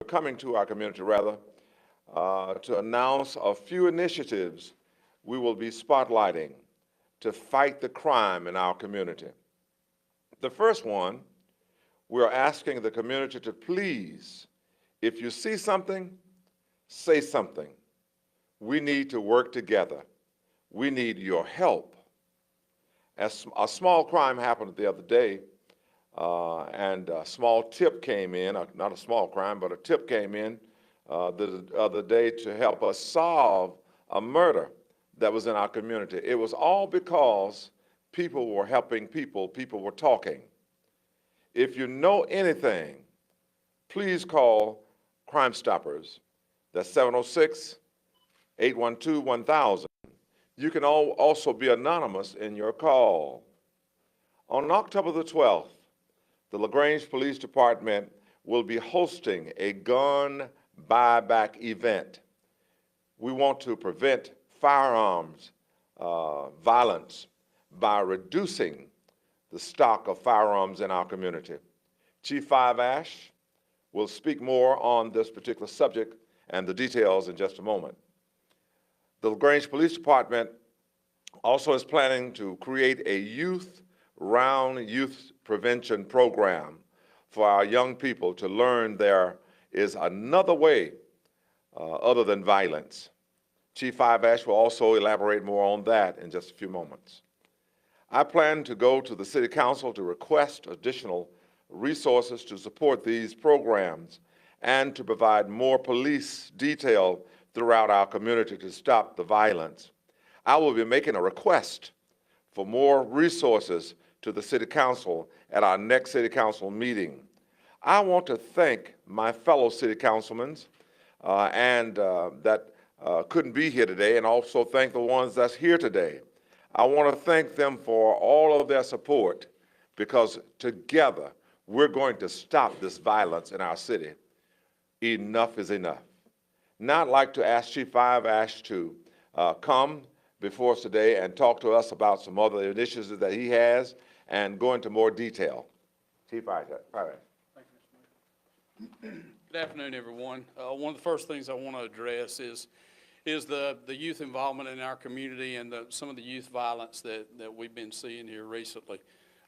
coming to our community, to announce a few initiatives we will be spotlighting to fight the crime in our community. The first one, we're asking the community to please, if you see something, say something. We need to work together. We need your help. As a small crime happened the other day, and a small tip came in, not a small crime, but a tip came in the other day to help us solve a murder that was in our community. It was all because people were helping people, people were talking. If you know anything, please call Crime Stoppers. That's 706-812-1000. You can also be anonymous in your call. On October the 12th, the LaGrange Police Department will be hosting a gun buyback event. We want to prevent firearms violence by reducing the stock of firearms in our community. Chief Five Ash will speak more on this particular subject and the details in just a moment. The LaGrange Police Department also is planning to create a youth-round youth prevention program for our young people to learn there is another way other than violence. Chief Five Ash will also elaborate more on that in just a few moments. I plan to go to the City Council to request additional resources to support these programs and to provide more police detail throughout our community to stop the violence. I will be making a request for more resources to the City Council at our next City Council meeting. I want to thank my fellow City Councilmen that couldn't be here today, and also thank the ones that's here today. I want to thank them for all of their support, because together we're going to stop this violence in our city. Enough is enough. Now I'd like to ask Chief Five Ash to come before us today and talk to us about some other initiatives that he has and go into more detail. Chief Five Ash. Thank you, Mr. Mayor. Good afternoon, everyone. One of the first things I want to address is the youth involvement in our community and some of the youth violence that we've been seeing here recently.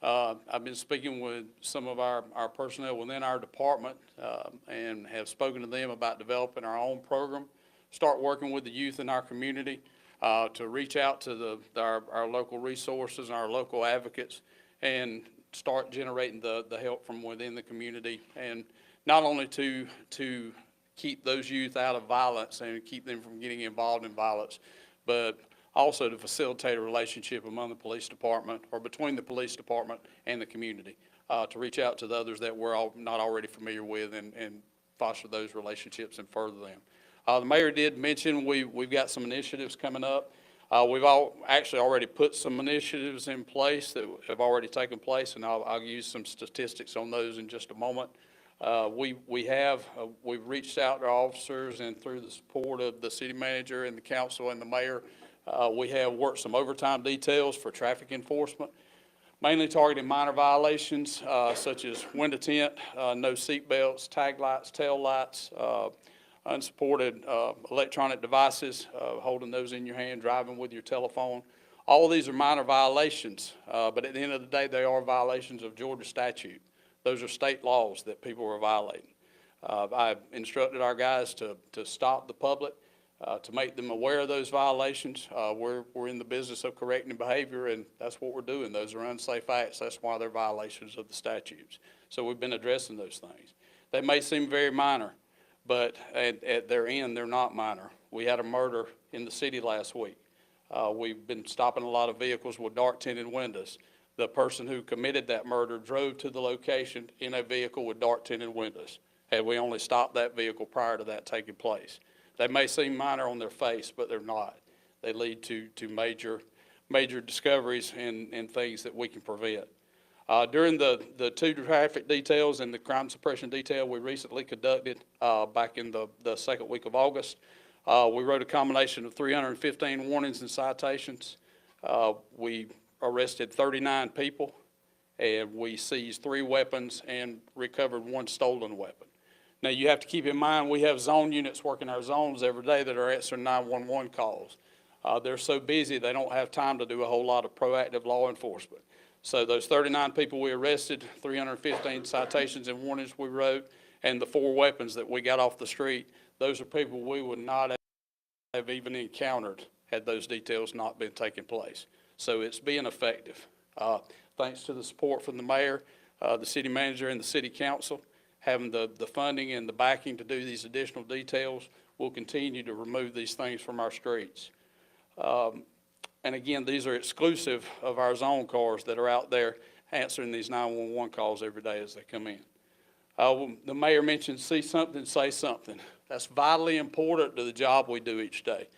I've been speaking with some of our personnel within our department and have spoken to them about developing our own program, start working with the youth in our community to reach out to our local resources and our local advocates and start generating the help from within the community, and not only to keep those youth out of violence and keep them from getting involved in violence, but also to facilitate a relationship among the police department or between the police department and the community to reach out to the others that we're not already familiar with and foster those relationships and further them. The mayor did mention we've got some initiatives coming up. We've actually already put some initiatives in place that have already taken place, and I'll use some statistics on those in just a moment. We've reached out to our officers, and through the support of the city manager and the council and the mayor, we have worked some overtime details for traffic enforcement, mainly targeting minor violations such as window tint, no seat belts, tag lights, tail lights, unsupported electronic devices, holding those in your hand, driving with your telephone. All of these are minor violations, but at the end of the day, they are violations of Georgia statute. Those are state laws that people are violating. I've instructed our guys to stop the public, to make them aware of those violations. We're in the business of correcting behavior, and that's what we're doing. Those are unsafe acts. That's why they're violations of the statutes. So we've been addressing those things. They may seem very minor, but at their end, they're not minor. We had a murder in the city last week. We've been stopping a lot of vehicles with dark tinted windows. The person who committed that murder drove to the location in a vehicle with dark tinted windows. Had we only stopped that vehicle prior to that taking place. They may seem minor on their face, but they're not. They lead to major discoveries and things that we can prevent. During the two traffic details and the crime suppression detail we recently conducted back in the second week of August, we wrote a combination of 315 warnings and citations. We arrested 39 people, and we seized 3 weapons and recovered 1 stolen weapon. Now, you have to keep in mind, we have zone units working our zones every day that are answering 911 calls. They're so busy, they don't have time to do a whole lot of proactive law enforcement. So those 39 people we arrested, 315 citations and warnings we wrote, and the 4 weapons that we got off the street, those are people we would not have even encountered had those details not been taking place. So it's being effective. Thanks to the support from the mayor, the city manager, and the city council, having the funding and the backing to do these additional details, we'll continue to remove these things from our streets. And again, these are exclusive of our zone cars that are out there answering these 911 calls every day as they come in. The mayor mentioned see something, say something. That's vitally important to the job we do each day.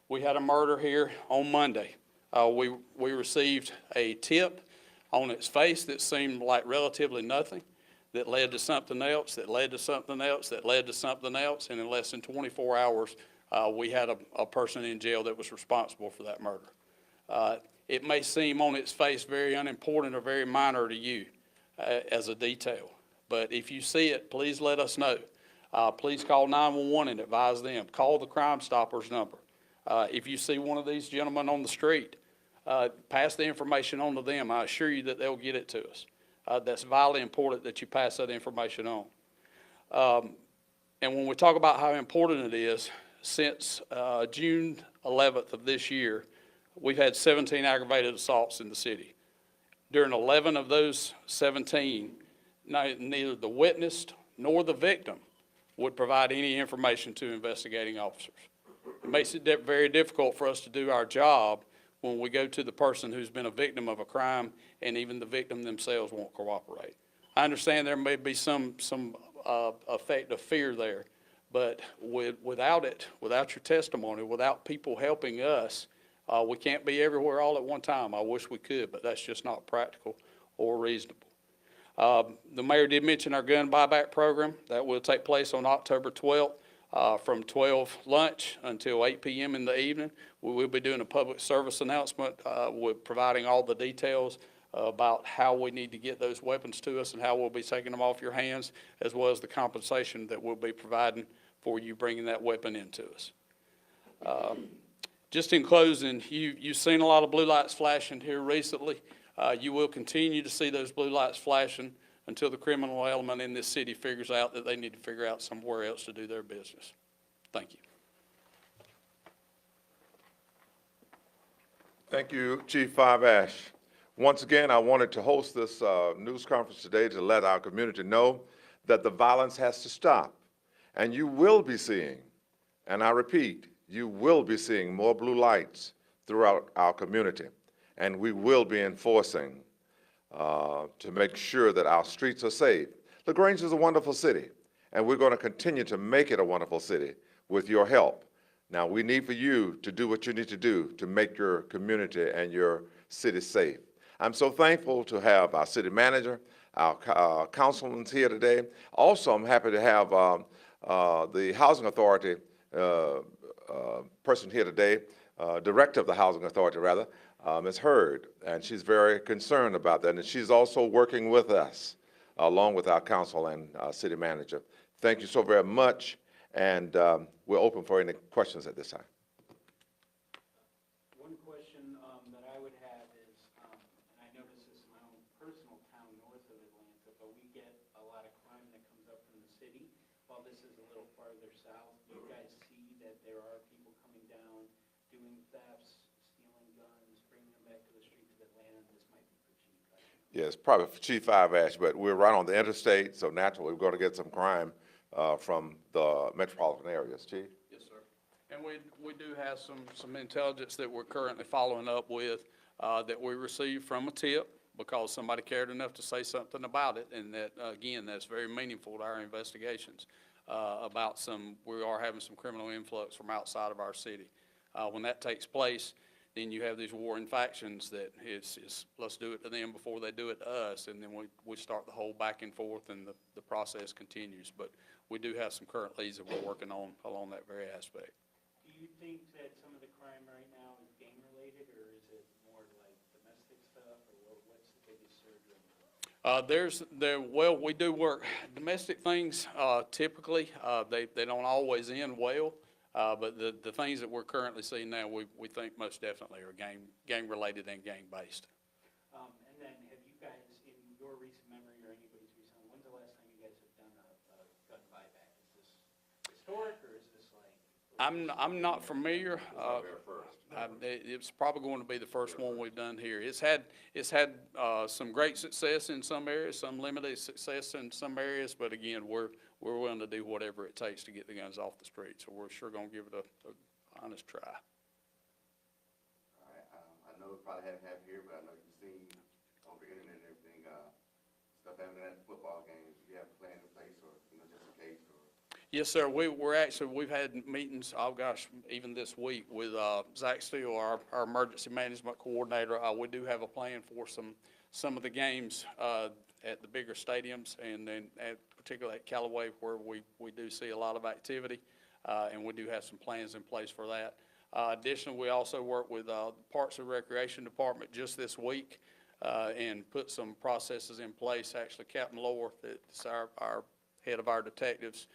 We had a murder here on Monday. We received a tip on its face that seemed like relatively nothing, that led to something else, that led to something else, that led to something else, and in less than 24 hours, we had a person in jail that was responsible for that murder. It may seem on its face very unimportant or very minor to you as a detail, but if you see it, please let us know. Please call 911 and advise them. Call the Crime Stoppers number. If you see one of these gentlemen on the street, pass the information on to them. I assure you that they'll get it to us. That's vitally important that you pass that information on. And when we talk about how important it is, since June 11th of this year, we've had 17 aggravated assaults in the city. During 11 of those 17, neither the witness nor the victim would provide any information to investigating officers. It makes it very difficult for us to do our job when we go to the person who's been a victim of a crime and even the victim themselves won't cooperate. I understand there may be some effect of fear there, but without it, without your testimony, without people helping us, we can't be everywhere all at one time. I wish we could, but that's just not practical or reasonable. The mayor did mention our gun buyback program. That will take place on October 12th from 12 lunch until 8 p.m. in the evening. We will be doing a public service announcement with providing all the details about how we need to get those weapons to us and how we'll be taking them off your hands, as well as the compensation that we'll be providing for you bringing that weapon into us. Just in closing, you've seen a lot of blue lights flashing here recently. You will continue to see those blue lights flashing until the criminal element in this city figures out that they need to figure out somewhere else to do their business. Thank you. Thank you, Chief Five Ash. Once again, I wanted to host this news conference today to let our community know that the violence has to stop. And you will be seeing, and I repeat, you will be seeing more blue lights throughout our community. And we will be enforcing to make sure that our streets are safe. LaGrange is a wonderful city, and we're going to continue to make it a wonderful city with your help. Now, we need for you to do what you need to do to make your community and your city safe. I'm so thankful to have our city manager, our councilmen here today. Also, I'm happy to have the Housing Authority person here today, director of the Housing Authority, rather, Ms. Hurd, and she's very concerned about that, and she's also working with us, along with our council and city manager. Thank you so very much, and we're open for any questions at this time. One question that I would have is, and I notice this in my own personal town north of Atlanta, but we get a lot of crime that comes up from the city. While this is a little farther south, you guys see that there are people coming down, doing thefts, stealing guns, bringing them back to the streets of Atlanta. This might be for Chief. Yes, probably for Chief Five Ash, but we're right on the interstate, so naturally we're going to get some crime from the metropolitan areas. Chief? Yes, sir. And we do have some intelligence that we're currently following up with that we received from a tip because somebody cared enough to say something about it, and that, again, that's very meaningful to our investigations about we are having some criminal influx from outside of our city. When that takes place, then you have these warring factions that it's let's do it to them before they do it to us, and then we start the whole back and forth, and the process continues. But we do have some current leads that we're working on along that very aspect. Do you think that some of the crime right now is gang related, or is it more like domestic stuff, or what's the biggest surge right Well, we do work, domestic things, typically, they don't always end well. But the things that we're currently seeing now, we think most definitely are gang-related and gang-based. And then have you guys, in your recent memory or anybody's recent, when's the last time you guys have done a gun buyback? Is this historic or is this like? I'm not familiar. It's probably going to be the first one we've done here. It's had some great success in some areas, some limited success in some areas, but again, we're willing to do whatever it takes to get the guns off the street. So we're sure going to give it a honest try. All right, I know we probably haven't had it here, but I know you've seen over the internet and everything, stuff happening at the football games. Do you have a plan in place or, just in case or? Yes, sir. We've had meetings, oh gosh, even this week with Zach Steele, our emergency management coordinator. We do have a plan for some of the games at the bigger stadiums, and then particularly at Callaway, where we do see a lot of activity, and we do have some plans in place for that. Additionally, we also work with the Parks and Recreation Department just this week and put some processes in place. Actually, Captain Lohr, that's our head of our detectives,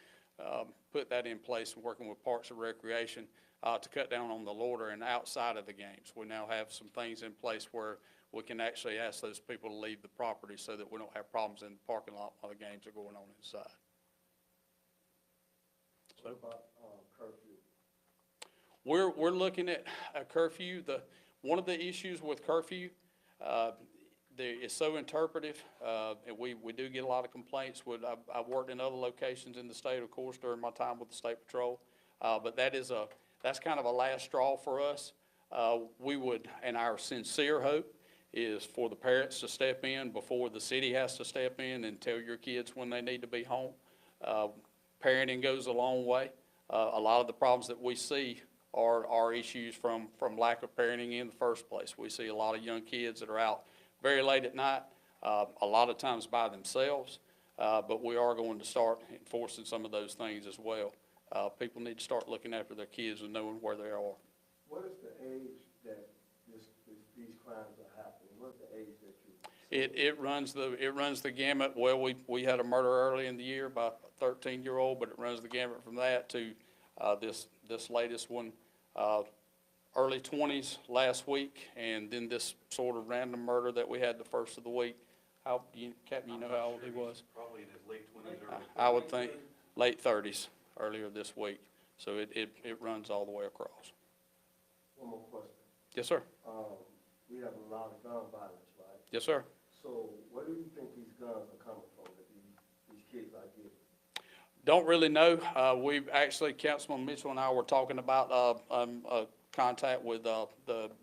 put that in place and working with Parks and Recreation to cut down on the loitering outside of the games. We now have some things in place where we can actually ask those people to leave the property so that we don't have problems in the parking lot while the games are going on inside. What about curfew? We're looking at a curfew. One of the issues with curfew, it's so interpretive, and we do get a lot of complaints. I've worked in other locations in the state, of course, during my time with the State Patrol, but that's kind of a last straw for us. We would, and our sincere hope is for the parents to step in before the city has to step in and tell your kids when they need to be home. Parenting goes a long way. A lot of the problems that we see are issues from lack of parenting in the first place. We see a lot of young kids that are out very late at night, a lot of times by themselves, but we are going to start enforcing some of those things as well. People need to start looking after their kids and knowing where they are. What is the age that these crimes are happening? What's the age that you? It runs the gamut. Well, we had a murder early in the year by a 13-year-old, but it runs the gamut from that to this latest one, early 20s last week, and then this sort of random murder that we had the first of the week. Captain, you know how old he was? Probably in his late 20s or. I would think late 30s earlier this week. So it runs all the way across. One more question. Yes, sir. We have a lot of gun violence, right? Yes, sir. So where do you think these guns are coming from that these kids are getting? Don't really know. We've actually, Councilman Mitchell and I were talking about a contact with the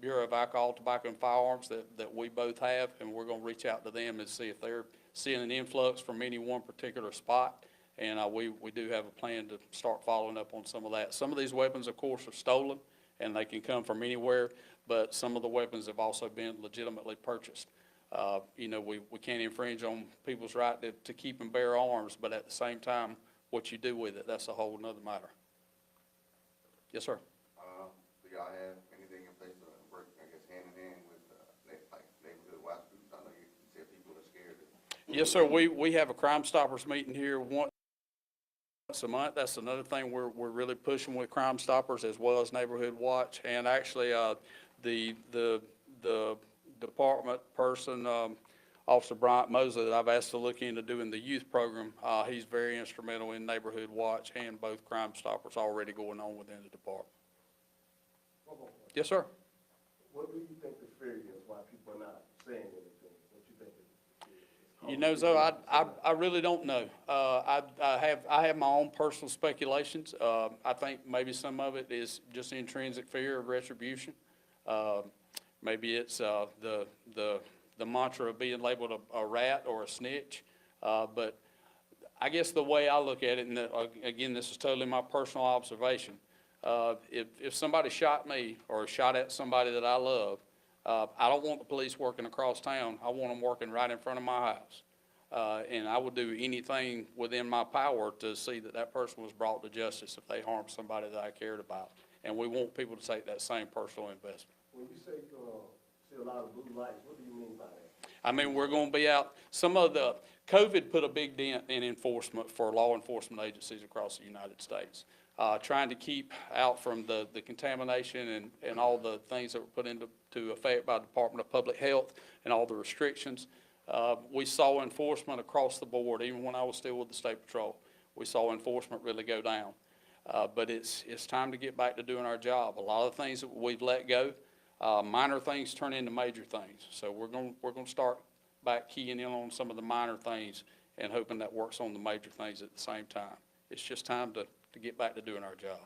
Bureau of Alcohol, Tobacco, and Firearms that we both have, and we're going to reach out to them and see if they're seeing an influx from any one particular spot. And we do have a plan to start following up on some of that. Some of these weapons, of course, are stolen, and they can come from anywhere, but some of the weapons have also been legitimately purchased. We can't infringe on people's right to keep and bear arms, but at the same time, what you do with it, that's a whole nother matter. Yes, sir. Do y'all have anything in place to work, I guess, hand in hand with, like neighborhood watch groups? I know you said people are scared. Yes, sir. We have a Crime Stoppers meeting here once a month. That's another thing we're really pushing with Crime Stoppers as well as Neighborhood Watch. And actually, the department person, Officer Bryant Mosley, that I've asked to look into doing the youth program, he's very instrumental in Neighborhood Watch and both Crime Stoppers already going on within the department. Yes, sir. What do you think the fear is? Why people are not saying anything? What you think is You know, Zoe, I really don't know. I have my own personal speculations. I think maybe some of it is just intrinsic fear of retribution. Maybe it's the mantra of being labeled a rat or a snitch. But I guess the way I look at it, and again, this is totally my personal observation. If somebody shot me or shot at somebody that I love, I don't want the police working across town. I want them working right in front of my house. And I would do anything within my power to see that person was brought to justice if they harmed somebody that I cared about. And we want people to take that same personal investment. when you say see a lot of blue lights, what do you mean by that? I mean, we're going to be out, COVID put a big dent in enforcement for law enforcement agencies across the United States. Trying to keep out from the contamination and all the things that were put into effect by the Department of Public Health and all the restrictions. We saw enforcement across the board, even when I was still with the State Patrol. We saw enforcement really go down. But it's time to get back to doing our job. A lot of things that we've let go, minor things turn into major things. So we're going to start back keying in on some of the minor things and hoping that works on the major things at the same time. It's just time to get back to doing our job.